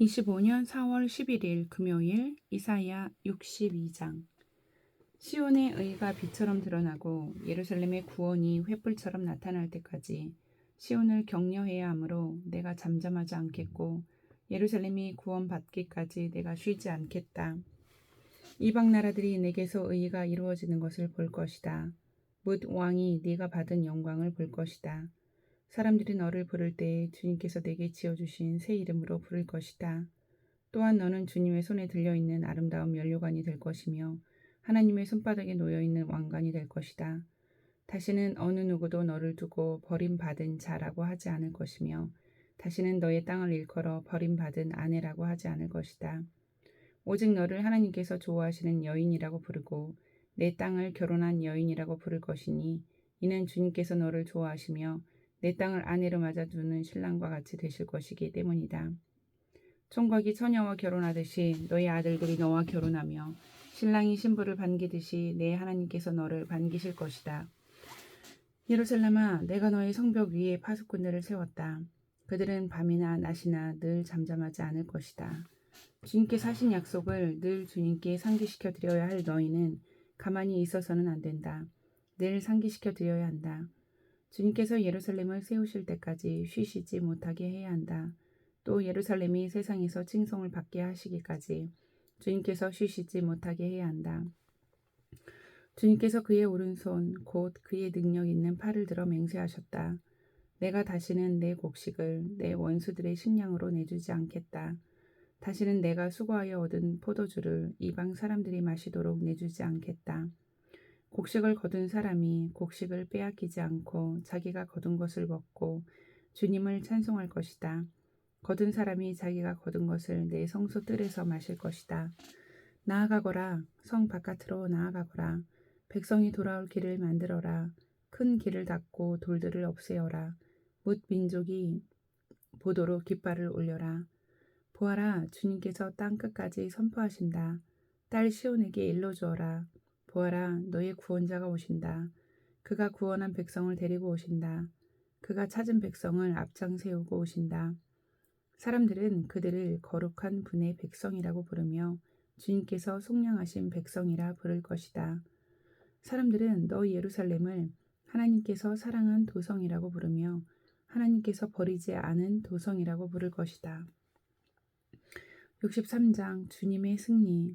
25년 4월 11일 금요일 이사야 62장. 시온의 의가 빛처럼 드러나고 예루살렘의 구원이 횃불처럼 나타날 때까지 시온을 격려해야 하므로 내가 잠잠하지 않겠고 예루살렘이 구원받기까지 내가 쉬지 않겠다. 이방 나라들이 내게서 의가 이루어지는 것을 볼 것이다. 뭇 왕이 네가 받은 영광을 볼 것이다. 사람들이 너를 부를 때에 주님께서 내게 지어주신 새 이름으로 부를 것이다. 또한 너는 주님의 손에 들려있는 아름다운 면류관이 될 것이며 하나님의 손바닥에 놓여있는 왕관이 될 것이다. 다시는 어느 누구도 너를 두고 버림받은 자라고 하지 않을 것이며 다시는 너의 땅을 일컬어 버림받은 아내라고 하지 않을 것이다. 오직 너를 하나님께서 좋아하시는 여인이라고 부르고 내 땅을 결혼한 여인이라고 부를 것이니 이는 주님께서 너를 좋아하시며 내 땅을 아내로 맞아두는 신랑과 같이 되실 것이기 때문이다. 총각이 처녀와 결혼하듯이 너희 아들들이 너와 결혼하며 신랑이 신부를 반기듯이 내 하나님께서 너를 반기실 것이다. 예루살렘아, 내가 너의 성벽 위에 파수꾼들을 세웠다. 그들은 밤이나 낮이나 늘 잠잠하지 않을 것이다. 주님께서 하신 약속을 늘 주님께 상기시켜 드려야 할 너희는 가만히 있어서는 안 된다. 늘 상기시켜 드려야 한다. 주님께서 예루살렘을 세우실 때까지 쉬시지 못하게 해야 한다. 또 예루살렘이 세상에서 칭송을 받게 하시기까지 주님께서 쉬시지 못하게 해야 한다. 주님께서 그의 오른손 곧 그의 능력 있는 팔을 들어 맹세하셨다. 내가 다시는 내 곡식을 내 원수들의 식량으로 내주지 않겠다. 다시는 내가 수고하여 얻은 포도주를 이방 사람들이 마시도록 내주지 않겠다. 곡식을 거둔 사람이 곡식을 빼앗기지 않고 자기가 거둔 것을 먹고 주님을 찬송할 것이다. 거둔 사람이 자기가 거둔 것을 내 성소 뜰에서 마실 것이다. 나아가거라. 성 바깥으로 나아가거라. 백성이 돌아올 길을 만들어라. 큰 길을 닫고 돌들을 없애어라. 뭇 민족이 보도로 깃발을 올려라. 보아라, 주님께서 땅 끝까지 선포하신다. 딸 시온에게 일러주어라. 보아라, 너의 구원자가 오신다. 그가 구원한 백성을 데리고 오신다. 그가 찾은 백성을 앞장 세우고 오신다. 사람들은 그들을 거룩한 분의 백성이라고 부르며 주님께서 속량하신 백성이라 부를 것이다. 사람들은 너 예루살렘을 하나님께서 사랑한 도성이라고 부르며 하나님께서 버리지 않은 도성이라고 부를 것이다. 63장 주님의 승리.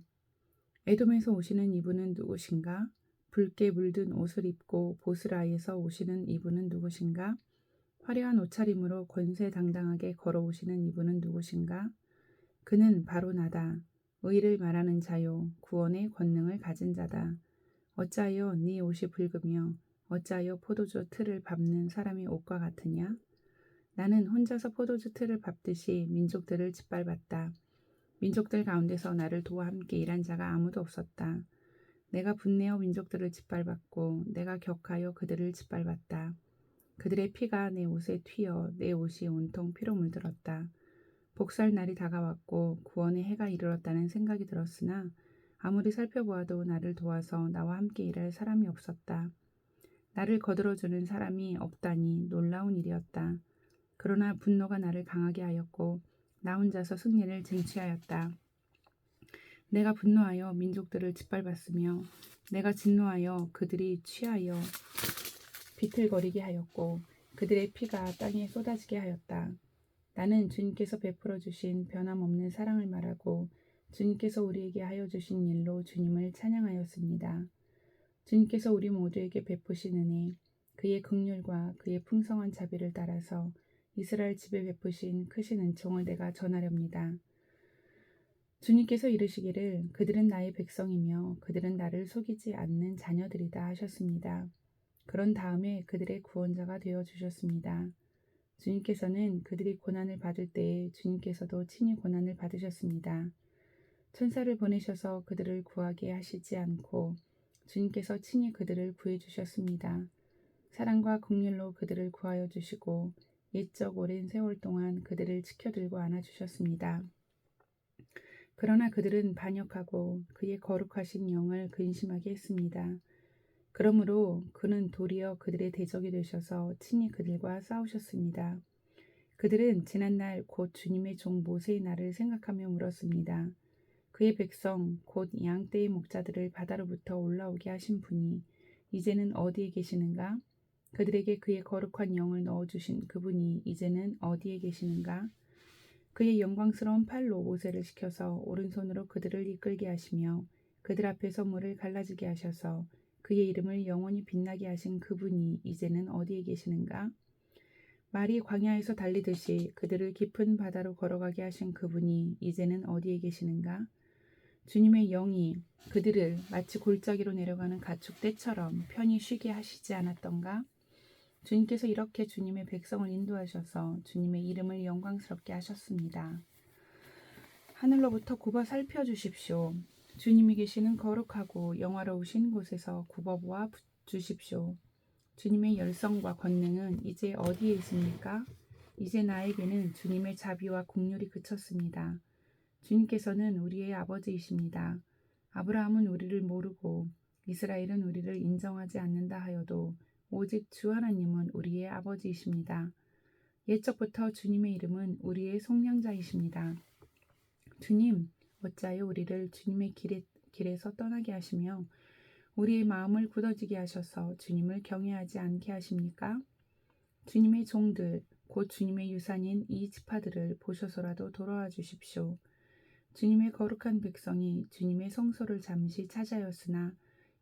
에돔에서 오시는 이분은 누구신가? 붉게 물든 옷을 입고 보스라에서 오시는 이분은 누구신가? 화려한 옷차림으로 권세당당하게 걸어오시는 이분은 누구신가? 그는 바로 나다. 의를 말하는 자요, 구원의 권능을 가진 자다. 어찌하여 네 옷이 붉으며 어찌하여 포도주 틀을 밟는 사람의 옷과 같으냐? 나는 혼자서 포도주 틀을 밟듯이 민족들을 짓밟았다. 민족들 가운데서 나를 도와 함께 일한 자가 아무도 없었다. 내가 분내어 민족들을 짓밟았고 내가 격하여 그들을 짓밟았다. 그들의 피가 내 옷에 튀어 내 옷이 온통 피로 물들었다. 복살 날이 다가왔고 구원의 해가 이르렀다는 생각이 들었으나 아무리 살펴보아도 나를 도와서 나와 함께 일할 사람이 없었다. 나를 거들어주는 사람이 없다니 놀라운 일이었다. 그러나 분노가 나를 강하게 하였고 나 혼자서 승리를 쟁취하였다. 내가 분노하여 민족들을 짓밟았으며 내가 진노하여 그들이 취하여 비틀거리게 하였고 그들의 피가 땅에 쏟아지게 하였다. 나는 주님께서 베풀어 주신 변함없는 사랑을 말하고 주님께서 우리에게 하여 주신 일로 주님을 찬양하였습니다. 주님께서 우리 모두에게 베푸신 은혜, 그의 긍휼과 그의 풍성한 자비를 따라서 이스라엘 집에 베푸신 크신 은총을 내가 전하렵니다. 주님께서 이르시기를 그들은 나의 백성이며 그들은 나를 속이지 않는 자녀들이다 하셨습니다. 그런 다음에 그들의 구원자가 되어 주셨습니다. 주님께서는 그들이 고난을 받을 때에 주님께서도 친히 고난을 받으셨습니다. 천사를 보내셔서 그들을 구하게 하시지 않고 주님께서 친히 그들을 구해 주셨습니다. 사랑과 긍휼로 그들을 구하여 주시고 옛적 오랜 세월 동안 그들을 지켜들고 안아주셨습니다. 그러나 그들은 반역하고 그의 거룩하신 영을 근심하게 했습니다. 그러므로 그는 도리어 그들의 대적이 되셔서 친히 그들과 싸우셨습니다. 그들은 지난날 곧 주님의 종 모세의 날을 생각하며 물었습니다. 그의 백성 곧 양떼의 목자들을 바다로부터 올라오게 하신 분이 이제는 어디에 계시는가? 그들에게 그의 거룩한 영을 넣어주신 그분이 이제는 어디에 계시는가? 그의 영광스러운 팔로 모세를 시켜서 오른손으로 그들을 이끌게 하시며 그들 앞에서 물을 갈라지게 하셔서 그의 이름을 영원히 빛나게 하신 그분이 이제는 어디에 계시는가? 말이 광야에서 달리듯이 그들을 깊은 바다로 걸어가게 하신 그분이 이제는 어디에 계시는가? 주님의 영이 그들을 마치 골짜기로 내려가는 가축떼처럼 편히 쉬게 하시지 않았던가? 주님께서 이렇게 주님의 백성을 인도하셔서 주님의 이름을 영광스럽게 하셨습니다. 하늘로부터 굽어 살펴주십시오. 주님이 계시는 거룩하고 영화로우신 곳에서 굽어 보아 주십시오. 주님의 열성과 권능은 이제 어디에 있습니까? 이제 나에게는 주님의 자비와 긍휼이 그쳤습니다. 주님께서는 우리의 아버지이십니다. 아브라함은 우리를 모르고 이스라엘은 우리를 인정하지 않는다 하여도 오직 주 하나님은 우리의 아버지이십니다. 옛적부터 주님의 이름은 우리의 속량자이십니다. 주님, 어찌하여 우리를 주님의 길에서 떠나게 하시며 우리의 마음을 굳어지게 하셔서 주님을 경외하지 않게 하십니까? 주님의 종들, 곧 주님의 유산인 이 지파들을 보셔서라도 돌아와 주십시오. 주님의 거룩한 백성이 주님의 성소를 잠시 차지하였으나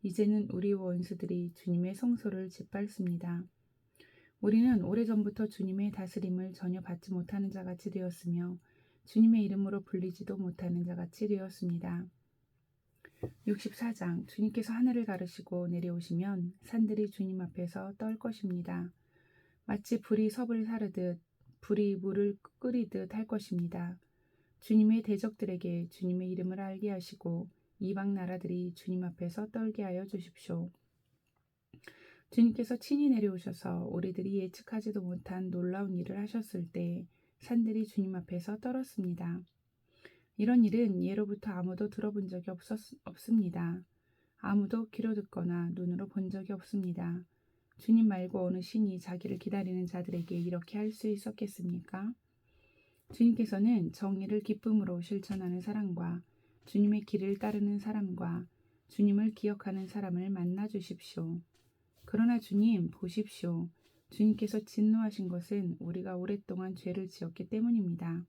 이제는 우리 원수들이 주님의 성소를 짓밟습니다. 우리는 오래전부터 주님의 다스림을 전혀 받지 못하는 자같이 되었으며 주님의 이름으로 불리지도 못하는 자같이 되었습니다. 64장 주님께서 하늘을 가르시고 내려오시면 산들이 주님 앞에서 떨 것입니다. 마치 불이 섭을 사르듯 불이 물을 끓이듯 할 것입니다. 주님의 대적들에게 주님의 이름을 알게 하시고 이방 나라들이 주님 앞에서 떨게 하여 주십시오. 주님께서 친히 내려오셔서 우리들이 예측하지도 못한 놀라운 일을 하셨을 때 산들이 주님 앞에서 떨었습니다. 이런 일은 예로부터 아무도 들어본 적이 없습니다. 아무도 귀로 듣거나 눈으로 본 적이 없습니다. 주님 말고 어느 신이 자기를 기다리는 자들에게 이렇게 할 수 있었겠습니까? 주님께서는 정의를 기쁨으로 실천하는 사람과 주님의 길을 따르는 사람과 주님을 기억하는 사람을 만나 주십시오. 그러나 주님 보십시오. 주님께서 진노하신 것은 우리가 오랫동안 죄를 지었기 때문입니다.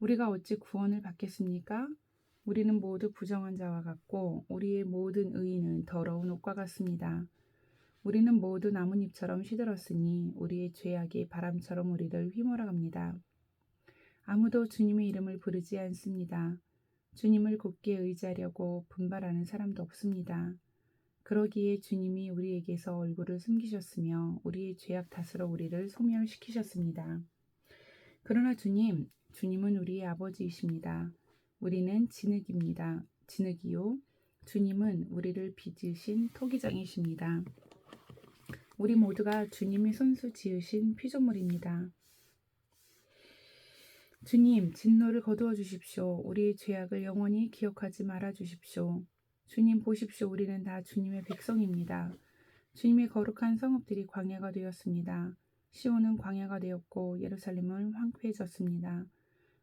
우리가 어찌 구원을 받겠습니까? 우리는 모두 부정한 자와 같고 우리의 모든 의인은 더러운 옷과 같습니다. 우리는 모두 나뭇잎처럼 시들었으니 우리의 죄악이 바람처럼 우리를 휘몰아갑니다. 아무도 주님의 이름을 부르지 않습니다. 주님을 굳게 의지하려고 분발하는 사람도 없습니다. 그러기에 주님이 우리에게서 얼굴을 숨기셨으며 우리의 죄악 탓으로 우리를 소멸시키셨습니다. 그러나 주님은 우리의 아버지이십니다. 우리는 진흙입니다. 진흙이요. 주님은 우리를 빚으신 토기장이십니다. 우리 모두가 주님이 손수 지으신 피조물입니다. 주님, 진노를 거두어 주십시오. 우리의 죄악을 영원히 기억하지 말아 주십시오. 주님 보십시오. 우리는 다 주님의 백성입니다. 주님의 거룩한 성읍들이 광야가 되었습니다. 시온은 광야가 되었고 예루살렘은 황폐해졌습니다.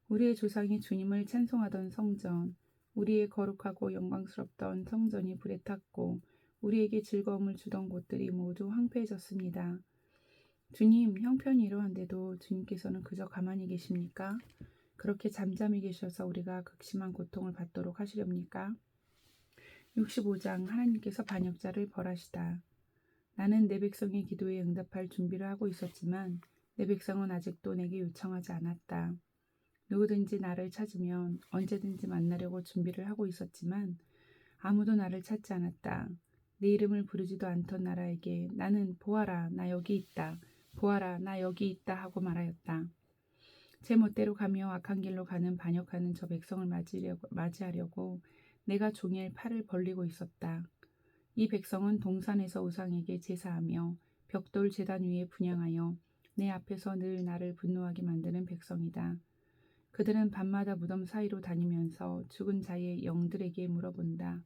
우리의 조상이 주님을 찬송하던 성전, 우리의 거룩하고 영광스럽던 성전이 불에 탔고 우리에게 즐거움을 주던 곳들이 모두 황폐해졌습니다. 주님, 형편이 이러한데도 주님께서는 그저 가만히 계십니까? 그렇게 잠잠히 계셔서 우리가 극심한 고통을 받도록 하시렵니까? 65장 하나님께서 반역자를 벌하시다. 나는 내 백성의 기도에 응답할 준비를 하고 있었지만 내 백성은 아직도 내게 요청하지 않았다. 누구든지 나를 찾으면 언제든지 만나려고 준비를 하고 있었지만 아무도 나를 찾지 않았다. 내 이름을 부르지도 않던 나라에게 나는 보아라 나 여기 있다. 보아라 나 여기 있다 하고 말하였다. 제 멋대로 가며 악한 길로 가는 반역하는 저 백성을 맞이하려고 내가 종일 팔을 벌리고 있었다. 이 백성은 동산에서 우상에게 제사하며 벽돌 제단 위에 분향하여 내 앞에서 늘 나를 분노하게 만드는 백성이다. 그들은 밤마다 무덤 사이로 다니면서 죽은 자의 영들에게 물어본다.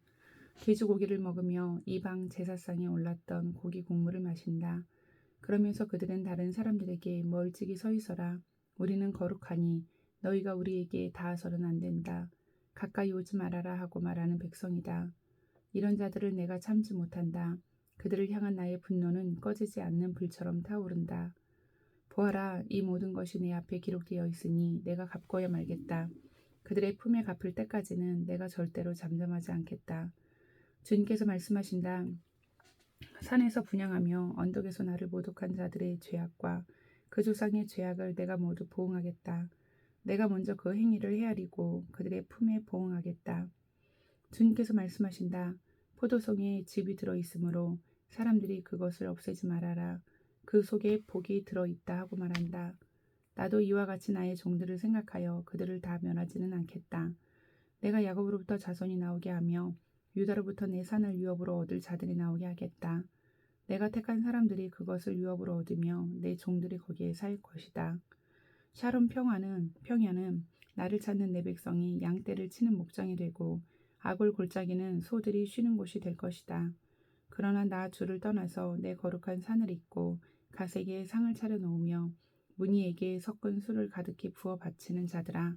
돼지고기를 먹으며 이방 제사상에 올랐던 고기 국물을 마신다. 그러면서 그들은 다른 사람들에게 멀찍이 서 있어라. 우리는 거룩하니 너희가 우리에게 닿아서는 안 된다. 가까이 오지 말아라 하고 말하는 백성이다. 이런 자들을 내가 참지 못한다. 그들을 향한 나의 분노는 꺼지지 않는 불처럼 타오른다. 보아라, 이 모든 것이 내 앞에 기록되어 있으니 내가 갚고야 말겠다. 그들의 품에 갚을 때까지는 내가 절대로 잠잠하지 않겠다. 주님께서 말씀하신다. 산에서 분향하며 언덕에서 나를 모독한 자들의 죄악과 그 조상의 죄악을 내가 모두 보응하겠다. 내가 먼저 그 행위를 헤아리고 그들의 품에 보응하겠다. 주님께서 말씀하신다. 포도송에 즙이 들어있으므로 사람들이 그것을 없애지 말아라. 그 속에 복이 들어있다 하고 말한다. 나도 이와 같이 나의 종들을 생각하여 그들을 다 멸하지는 않겠다. 내가 야곱으로부터 자손이 나오게 하며 유다로부터 내 산을 유업으로 얻을 자들이 나오게 하겠다. 내가 택한 사람들이 그것을 유업으로 얻으며 내 종들이 거기에 살 것이다. 샤론 평야는 나를 찾는 내 백성이 양떼를 치는 목장이 되고 아골 골짜기는 소들이 쉬는 곳이 될 것이다. 그러나 나 주를 떠나서 내 거룩한 산을 잇고 가세기에 상을 차려 놓으며 무니에게 섞은 술을 가득히 부어 바치는 자들아,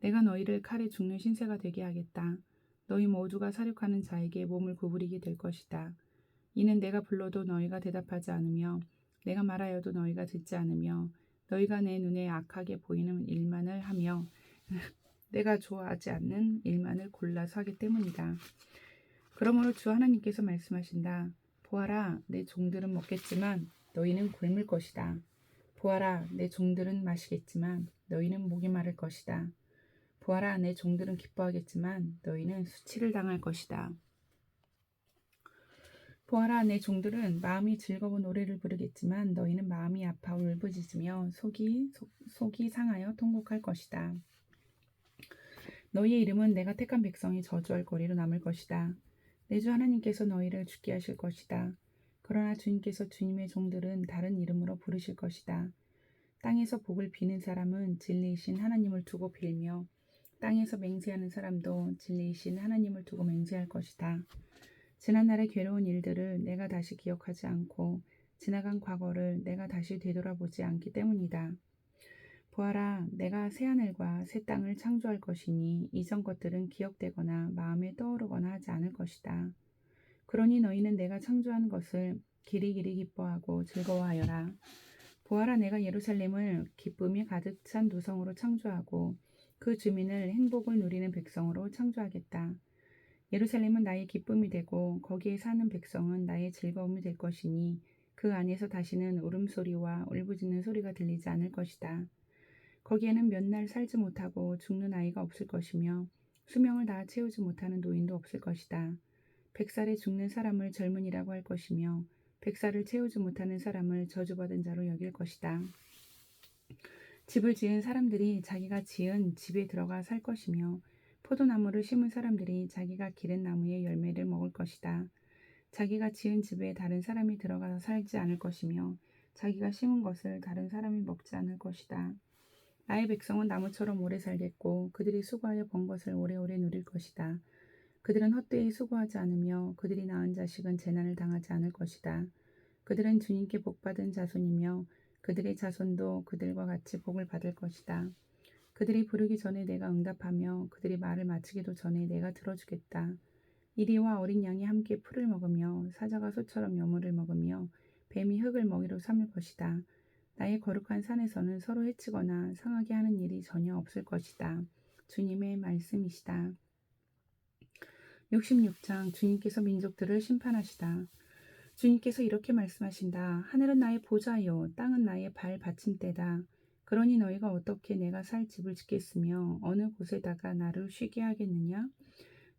내가 너희를 칼에 죽는 신세가 되게 하겠다. 너희 모두가 사륙하는 자에게 몸을 구부리게 될 것이다. 이는 내가 불러도 너희가 대답하지 않으며 내가 말하여도 너희가 듣지 않으며 너희가 내 눈에 악하게 보이는 일만을 하며 내가 좋아하지 않는 일만을 골라서 하기 때문이다. 그러므로 주 하나님께서 말씀하신다. 보아라, 내 종들은 먹겠지만 너희는 굶을 것이다. 보아라, 내 종들은 마시겠지만 너희는 목이 마를 것이다. 보아라, 내 종들은 기뻐하겠지만 너희는 수치를 당할 것이다. 보아라, 내 종들은 마음이 즐거워 노래를 부르겠지만 너희는 마음이 아파 울부짖으며 속이 상하여 통곡할 것이다. 너희의 이름은 내가 택한 백성이 저주할 거리로 남을 것이다. 내 주 하나님께서 너희를 죽게 하실 것이다. 그러나 주님께서 주님의 종들은 다른 이름으로 부르실 것이다. 땅에서 복을 비는 사람은 진리이신 하나님을 두고 빌며 땅에서 맹세하는 사람도 진리이신 하나님을 두고 맹세할 것이다. 지난날의 괴로운 일들을 내가 다시 기억하지 않고 지나간 과거를 내가 다시 되돌아보지 않기 때문이다. 보아라, 내가 새하늘과 새 땅을 창조할 것이니 이전 것들은 기억되거나 마음에 떠오르거나 하지 않을 것이다. 그러니 너희는 내가 창조한 것을 기리기리 기뻐하고 즐거워하여라. 보아라, 내가 예루살렘을 기쁨이 가득 찬 도성으로 창조하고 그 주민을 행복을 누리는 백성으로 창조하겠다. 예루살렘은 나의 기쁨이 되고 거기에 사는 백성은 나의 즐거움이 될 것이니 그 안에서 다시는 울음소리와 울부짖는 소리가 들리지 않을 것이다. 거기에는 몇 날 살지 못하고 죽는 아이가 없을 것이며 수명을 다 채우지 못하는 노인도 없을 것이다. 100살에 죽는 사람을 젊은이라고 할 것이며 100살을 채우지 못하는 사람을 저주받은 자로 여길 것이다. 집을 지은 사람들이 자기가 지은 집에 들어가 살 것이며 포도나무를 심은 사람들이 자기가 기른 나무의 열매를 먹을 것이다. 자기가 지은 집에 다른 사람이 들어가서 살지 않을 것이며 자기가 심은 것을 다른 사람이 먹지 않을 것이다. 나의 백성은 나무처럼 오래 살겠고 그들이 수고하여 번 것을 오래오래 누릴 것이다. 그들은 헛되이 수고하지 않으며 그들이 낳은 자식은 재난을 당하지 않을 것이다. 그들은 주님께 복받은 자손이며 그들의 자손도 그들과 같이 복을 받을 것이다. 그들이 부르기 전에 내가 응답하며 그들이 말을 마치기도 전에 내가 들어주겠다. 이리와 어린 양이 함께 풀을 먹으며 사자가 소처럼 여물을 먹으며 뱀이 흙을 먹이로 삼을 것이다. 나의 거룩한 산에서는 서로 해치거나 상하게 하는 일이 전혀 없을 것이다. 주님의 말씀이시다. 66장 주님께서 민족들을 심판하시다. 주님께서 이렇게 말씀하신다. 하늘은 나의 보좌요 땅은 나의 발 받침대다. 그러니 너희가 어떻게 내가 살 집을 짓겠으며 어느 곳에다가 나를 쉬게 하겠느냐?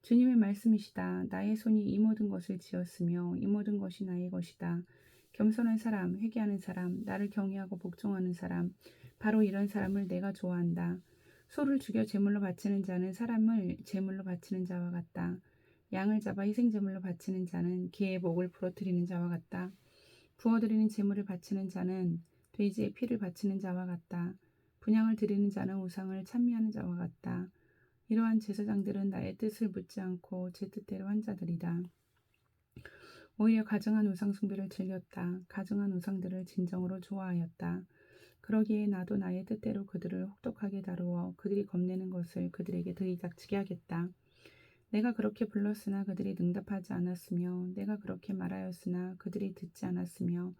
주님의 말씀이시다. 나의 손이 이 모든 것을 지었으며 이 모든 것이 나의 것이다. 겸손한 사람, 회개하는 사람, 나를 경외하고 복종하는 사람, 바로 이런 사람을 내가 좋아한다. 소를 죽여 제물로 바치는 자는 사람을 제물로 바치는 자와 같다. 양을 잡아 희생제물로 바치는 자는 개의 목을 부러뜨리는 자와 같다. 부어드리는 제물을 바치는 자는 돼지의 피를 바치는 자와 같다. 분향을 드리는 자는 우상을 찬미하는 자와 같다. 이러한 제사장들은 나의 뜻을 묻지 않고 제 뜻대로 한 자들이다. 오히려 가증한 우상 숭배를 즐겼다. 가증한 우상들을 진정으로 좋아하였다. 그러기에 나도 나의 뜻대로 그들을 혹독하게 다루어 그들이 겁내는 것을 그들에게 들이닥치게 하겠다. 내가 그렇게 불렀으나 그들이 응답하지 않았으며 내가 그렇게 말하였으나 그들이 듣지 않았으며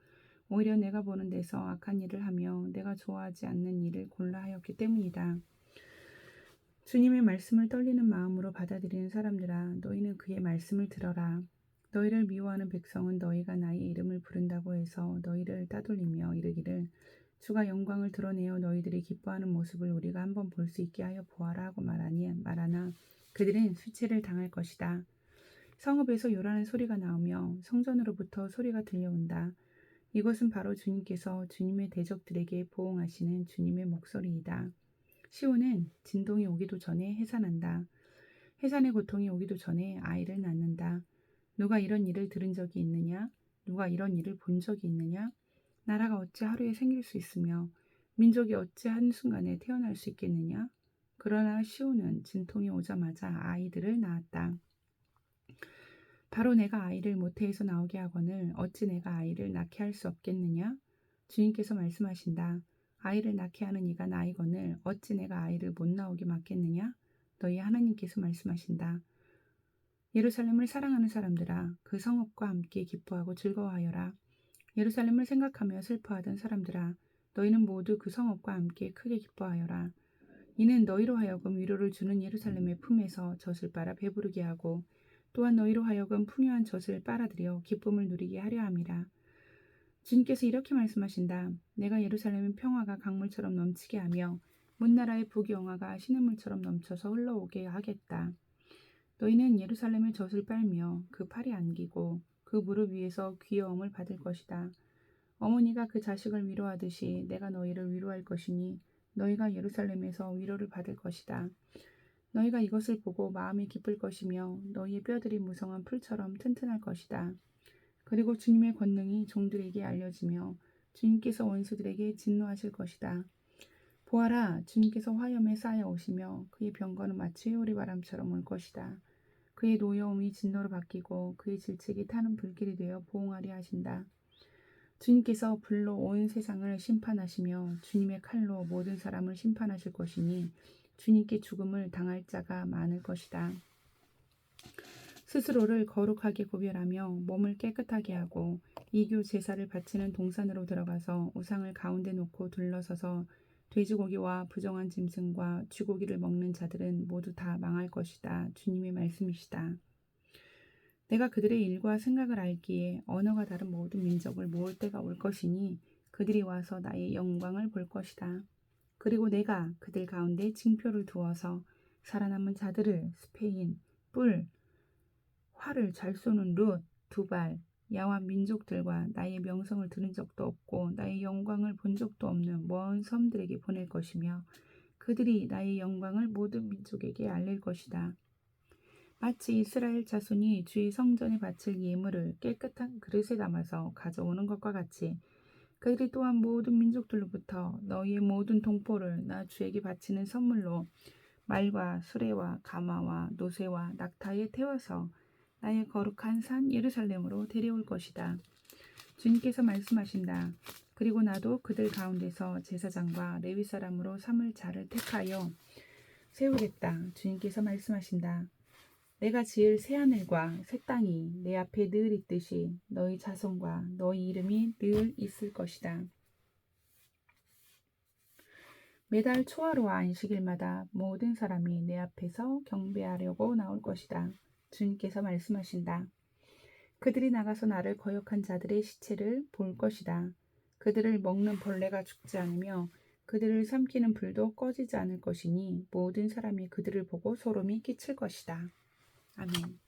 오히려 내가 보는 데서 악한 일을 하며 내가 좋아하지 않는 일을 골라 하였기 때문이다. 주님의 말씀을 떨리는 마음으로 받아들이는 사람들아, 너희는 그의 말씀을 들어라. 너희를 미워하는 백성은 너희가 나의 이름을 부른다고 해서 너희를 따돌리며 이르기를 주가 영광을 드러내어 너희들이 기뻐하는 모습을 우리가 한번 볼 수 있게 하여 보아라 하고 말하나 그들은 수치를 당할 것이다. 성읍에서 요란한 소리가 나오며 성전으로부터 소리가 들려온다. 이것은 바로 주님께서 주님의 대적들에게 보응하시는 주님의 목소리이다. 시온은 진동이 오기도 전에 해산한다. 해산의 고통이 오기도 전에 아이를 낳는다. 누가 이런 일을 들은 적이 있느냐? 누가 이런 일을 본 적이 있느냐? 나라가 어찌 하루에 생길 수 있으며 민족이 어찌 한순간에 태어날 수 있겠느냐? 그러나 시온은 진통이 오자마자 아이들을 낳았다. 바로 내가 아이를 모태에서 나오게 하거늘 어찌 내가 아이를 낳게 할 수 없겠느냐? 주님께서 말씀하신다. 아이를 낳게 하는 이가 나이거늘 어찌 내가 아이를 못 나오게 막겠느냐? 너희 하나님께서 말씀하신다. 예루살렘을 사랑하는 사람들아, 그 성읍과 함께 기뻐하고 즐거워하여라. 예루살렘을 생각하며 슬퍼하던 사람들아, 너희는 모두 그 성읍과 함께 크게 기뻐하여라. 이는 너희로 하여금 위로를 주는 예루살렘의 품에서 젖을 빨아 배부르게 하고 또한 너희로 하여금 풍요한 젖을 빨아들여 기쁨을 누리게 하려 함이라. 주님께서 이렇게 말씀하신다. 내가 예루살렘의 평화가 강물처럼 넘치게 하며 문나라의 부귀영화가 시냇물처럼 넘쳐서 흘러오게 하겠다. 너희는 예루살렘의 젖을 빨며 그 팔에 안기고 그 무릎 위에서 귀여움을 받을 것이다. 어머니가 그 자식을 위로하듯이 내가 너희를 위로할 것이니 너희가 예루살렘에서 위로를 받을 것이다. 너희가 이것을 보고 마음이 기쁠 것이며 너희의 뼈들이 무성한 풀처럼 튼튼할 것이다. 그리고 주님의 권능이 종들에게 알려지며 주님께서 원수들에게 진노하실 것이다. 보아라, 주님께서 화염에 쌓여 오시며 그의 병거는 마치 회오리바람처럼 올 것이다. 그의 노여움이 진노로 바뀌고 그의 질책이 타는 불길이 되어 보응하리 하신다. 주님께서 불로 온 세상을 심판하시며 주님의 칼로 모든 사람을 심판하실 것이니 주님께 죽음을 당할 자가 많을 것이다. 스스로를 거룩하게 구별하며 몸을 깨끗하게 하고 이교 제사를 바치는 동산으로 들어가서 우상을 가운데 놓고 둘러서서 돼지고기와 부정한 짐승과 쥐고기를 먹는 자들은 모두 다 망할 것이다. 주님의 말씀이시다. 내가 그들의 일과 생각을 알기에 언어가 다른 모든 민족을 모을 때가 올 것이니 그들이 와서 나의 영광을 볼 것이다. 그리고 내가 그들 가운데 징표를 두어서 살아남은 자들을 스페인, 뿔, 활을 잘 쏘는 룻, 두발, 야와 민족들과 나의 명성을 들은 적도 없고 나의 영광을 본 적도 없는 먼 섬들에게 보낼 것이며 그들이 나의 영광을 모든 민족에게 알릴 것이다. 마치 이스라엘 자손이 주의 성전에 바칠 예물을 깨끗한 그릇에 담아서 가져오는 것과 같이 그들이 또한 모든 민족들로부터 너희의 모든 동포를 나 주에게 바치는 선물로 말과 수레와 가마와 노새와 낙타에 태워서 나의 거룩한 산 예루살렘으로 데려올 것이다. 주님께서 말씀하신다. 그리고 나도 그들 가운데서 제사장과 레위 사람으로 삼을 자를 택하여 세우겠다. 주님께서 말씀하신다. 내가 지을 새하늘과 새 땅이 내 앞에 늘 있듯이 너희 자손과 너희 이름이 늘 있을 것이다. 매달 초하루와 안식일마다 모든 사람이 내 앞에서 경배하려고 나올 것이다. 주님께서 말씀하신다. 그들이 나가서 나를 거역한 자들의 시체를 볼 것이다. 그들을 먹는 벌레가 죽지 않으며 그들을 삼키는 불도 꺼지지 않을 것이니 모든 사람이 그들을 보고 소름이 끼칠 것이다. 아멘.